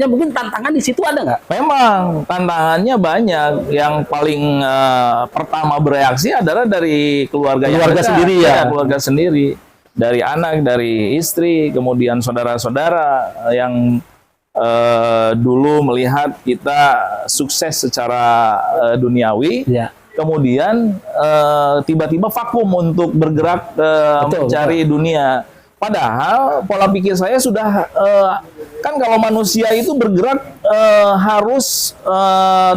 Mungkin tantangan di situ ada nggak? Memang tantangannya banyak. Yang paling pertama bereaksi adalah dari keluarga Sendiri ya. Keluarga sendiri, dari anak, dari istri, kemudian saudara-saudara yang dulu melihat kita sukses secara duniawi. Ya. Kemudian tiba-tiba vakum untuk bergerak mencari dunia. Padahal pola pikir saya sudah kan kalau manusia itu bergerak harus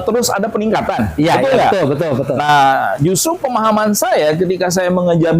terus ada peningkatan. Iya, betul nggak? Betul. Nah, justru pemahaman saya ketika saya mengejar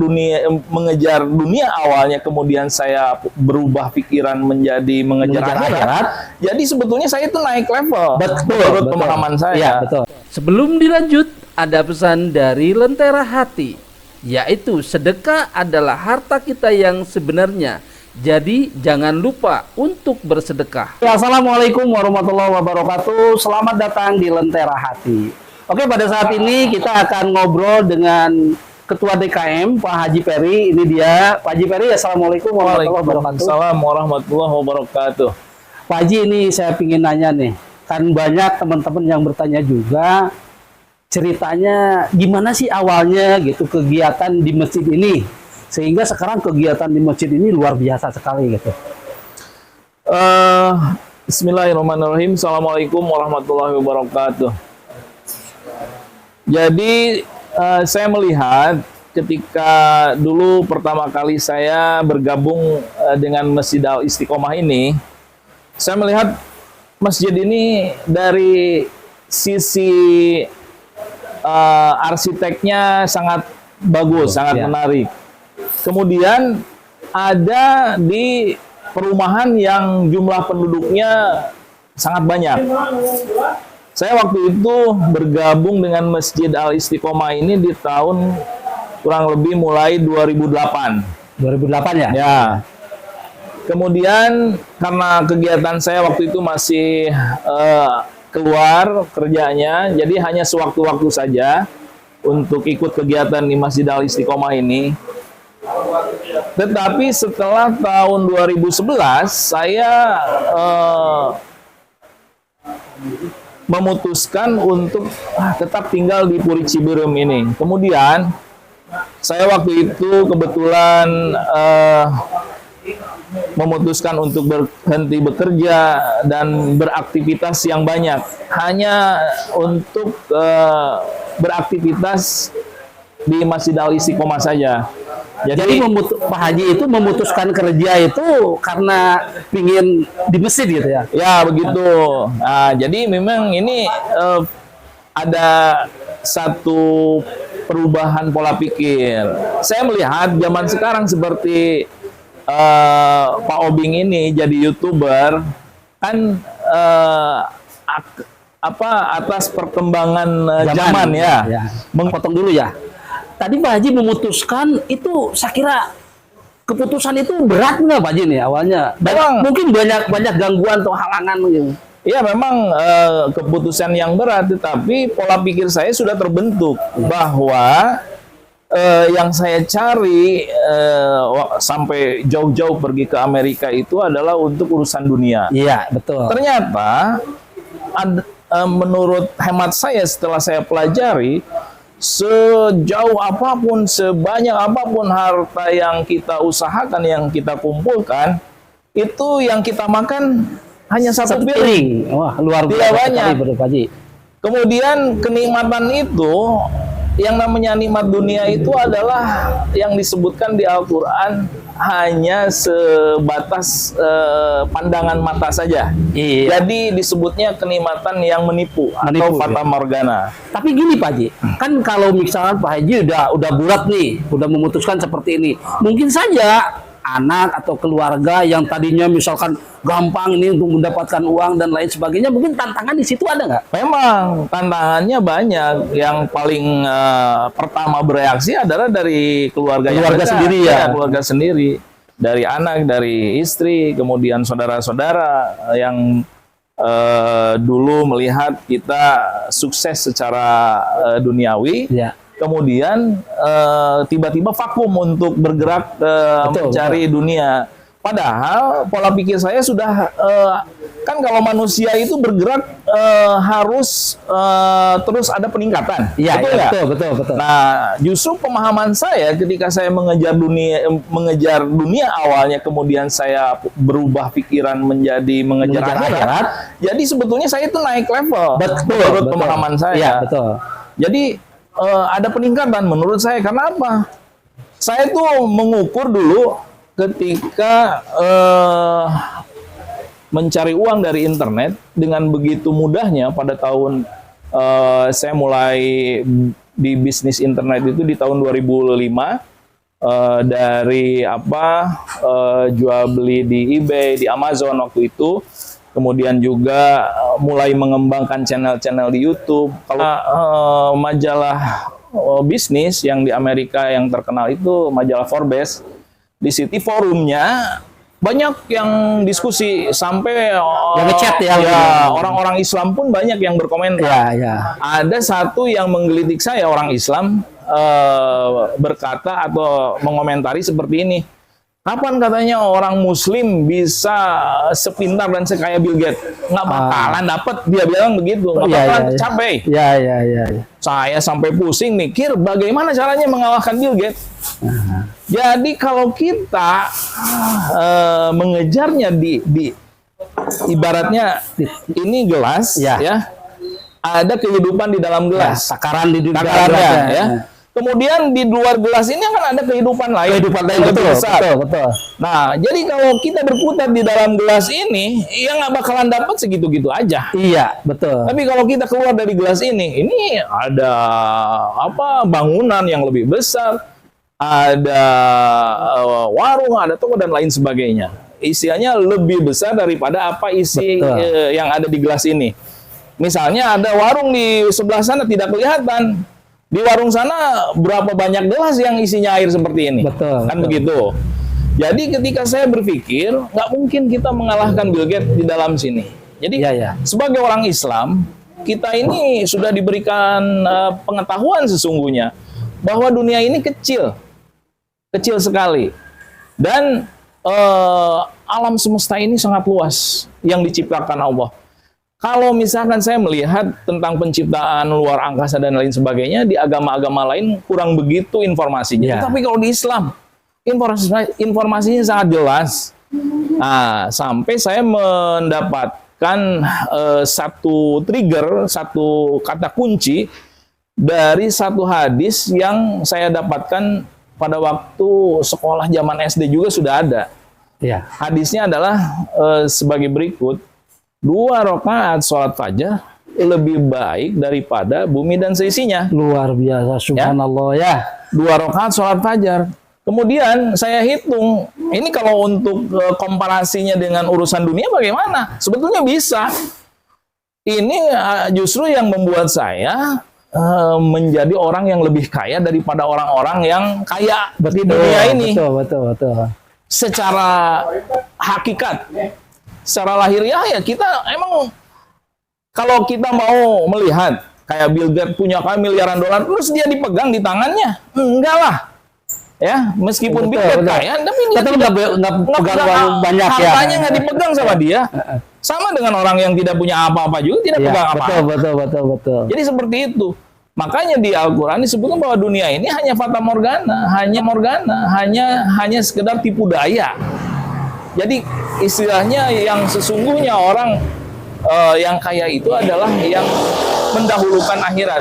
dunia awalnya, kemudian saya berubah pikiran menjadi mengejar akhirat. Jadi sebetulnya saya itu naik level. Menurut pemahaman saya. Iya, betul. Sebelum dilanjut, ada pesan dari Lentera Hati, yaitu sedekah adalah harta kita yang sebenarnya. Jadi jangan lupa untuk bersedekah. Assalamualaikum warahmatullahi wabarakatuh. Selamat datang di Lentera Hati. Oke, pada saat ini kita akan ngobrol dengan Ketua DKM Pak Haji Peri. Ini dia Pak Haji Peri. Assalamualaikum warahmatullahi wabarakatuh. Waalaikumsalam warahmatullahi wabarakatuh. Pak Haji, ini saya ingin nanya nih, kan banyak teman-teman yang bertanya juga, ceritanya gimana sih awalnya gitu kegiatan di masjid ini, sehingga sekarang kegiatan di masjid ini luar biasa sekali gitu. Bismillahirrahmanirrahim. Assalamualaikum warahmatullahi wabarakatuh. Jadi saya melihat ketika dulu pertama kali saya bergabung dengan Masjid Al Istiqomah ini, saya melihat masjid ini dari sisi arsiteknya sangat bagus, sangat menarik. Kemudian ada di perumahan yang jumlah penduduknya sangat banyak. Saya waktu itu bergabung dengan Masjid Al Istiqomah ini di tahun kurang lebih mulai 2008. 2008 ya? Ya. Kemudian karena kegiatan saya waktu itu masih keluar kerjanya, jadi hanya sewaktu-waktu saja untuk ikut kegiatan di Masjid Al Istiqomah ini. Tetapi setelah tahun 2011 saya memutuskan untuk tetap tinggal di Puri Ciberem ini. Kemudian saya waktu itu kebetulan memutuskan untuk berhenti bekerja dan beraktivitas yang banyak, hanya untuk beraktivitas di Masjid Al Istiqomah saja. Jadi Pak Haji itu memutuskan kerja itu karena pingin di masjid gitu ya? Ya begitu. Nah, jadi memang ini ada satu perubahan pola pikir. Saya melihat zaman sekarang seperti Pak Obing ini jadi YouTuber kan atas perkembangan zaman ya. Mengpotong dulu ya. Tadi Pak Haji memutuskan itu, saya kira keputusan itu berat nggak Pak Haji nih awalnya? Memang, mungkin banyak gangguan atau halangan gitu. Iya memang keputusan yang berat, tetapi pola pikir saya sudah terbentuk bahwa yang saya cari sampai jauh-jauh pergi ke Amerika itu adalah untuk urusan dunia. Iya, betul. Ternyata menurut hemat saya setelah saya pelajari, sejauh apapun, sebanyak apapun harta yang kita usahakan, yang kita kumpulkan, itu yang kita makan hanya satu piring. Wah, luar biasa banyak. Kemudian kenikmatan itu, yang namanya nikmat dunia itu adalah yang disebutkan di Al-Quran hanya sebatas pandangan mata saja. Iya. Jadi disebutnya kenikmatan yang menipu atau fata morgana. Tapi gini Pak Haji, kan kalau misalkan Pak Haji udah bulat nih, udah memutuskan seperti ini, mungkin saja anak atau keluarga yang tadinya misalkan gampang ini untuk mendapatkan uang dan lain sebagainya, mungkin tantangan di situ ada nggak? Memang tantangannya banyak. Yang paling pertama bereaksi adalah dari keluarga sendiri ya. Keluarga sendiri, dari anak, dari istri, kemudian saudara-saudara yang dulu melihat kita sukses secara duniawi. Ya. Kemudian tiba-tiba vakum untuk bergerak mencari dunia. Padahal pola pikir saya sudah kan kalau manusia itu bergerak harus terus ada peningkatan. Iya, Betul iya, nggak? betul. Nah, justru pemahaman saya ketika saya mengejar dunia awalnya, kemudian saya berubah pikiran menjadi mengejar akhirat. Jadi sebetulnya saya itu naik level. Menurut pemahaman saya. Iya, betul. Jadi ada peningkatan menurut saya. Karena apa? Saya tuh mengukur dulu ketika mencari uang dari internet dengan begitu mudahnya pada tahun saya mulai di bisnis internet itu di tahun 2005 dari jual beli di eBay, di Amazon waktu itu, kemudian juga mulai mengembangkan channel-channel di YouTube. Kalau majalah bisnis yang di Amerika yang terkenal itu majalah Forbes, di situ forumnya banyak yang diskusi sampai yang ngechat ya, orang-orang Islam pun banyak yang berkomentar. Ya. Ada satu yang menggelitik saya, orang Islam berkata atau mengomentari seperti ini. Kapan katanya orang Muslim bisa sepintar dan sekaya Bill Gates? Nggak bakalan dapat, dia bilang begitu. Nggak bakalan tercapai. Ya. Saya sampai pusing mikir bagaimana caranya mengalahkan Bill Gates. Jadi kalau kita mengejarnya di ibaratnya ini gelas, ya, ada kehidupan di dalam gelas. Takaran di dalam gelasnya, ya. Kemudian di luar gelas ini akan ada kehidupan lain. Betul. Nah, jadi kalau kita berkutat di dalam gelas ini, ya nggak bakalan dapat segitu-gitu aja. Iya, betul. Tapi kalau kita keluar dari gelas ini ada bangunan yang lebih besar, ada warung, ada toko dan lain sebagainya. Isinya lebih besar daripada apa isi yang ada di gelas ini. Misalnya ada warung di sebelah sana tidak kelihatan. Di warung sana berapa banyak gelas yang isinya air seperti ini. Betul. Begitu. Jadi ketika saya berpikir nggak mungkin kita mengalahkan Bill Gates di dalam sini. Jadi sebagai orang Islam, kita ini sudah diberikan pengetahuan sesungguhnya bahwa dunia ini kecil sekali, dan alam semesta ini sangat luas yang diciptakan Allah. Kalau misalkan saya melihat tentang penciptaan luar angkasa dan lain sebagainya, di agama-agama lain kurang begitu informasinya. Tapi kalau di Islam, informasinya sangat jelas. Nah, sampai saya mendapatkan satu trigger, satu kata kunci dari satu hadis yang saya dapatkan pada waktu sekolah zaman SD juga sudah ada. Hadisnya adalah sebagai berikut. 2 rakaat sholat fajar lebih baik daripada bumi dan seisinya. Luar biasa, subhanallah ya. 2 rakaat sholat fajar. Kemudian saya hitung, ini kalau untuk komparasinya dengan urusan dunia bagaimana? Sebetulnya bisa. Ini justru yang membuat saya menjadi orang yang lebih kaya daripada orang-orang yang kaya di dunia ini. Betul. Secara hakikat. Secara lahiriah ya kita emang kalau kita mau melihat kayak Bill Gates punya miliaran dolar terus dia dipegang di tangannya, enggak lah, ya meskipun Bill Gates kaya tapi dia tidak pegang banyak, hartanya nggak dipegang sama dia, sama dengan orang yang tidak punya apa-apa juga tidak pegang apa-apa. Betul. Jadi seperti itu. Makanya di Al-Quran disebutkan bahwa dunia ini hanya fata morgana, hanya sekedar tipu daya. Jadi istilahnya yang sesungguhnya orang yang kaya itu adalah yang mendahulukan akhirat.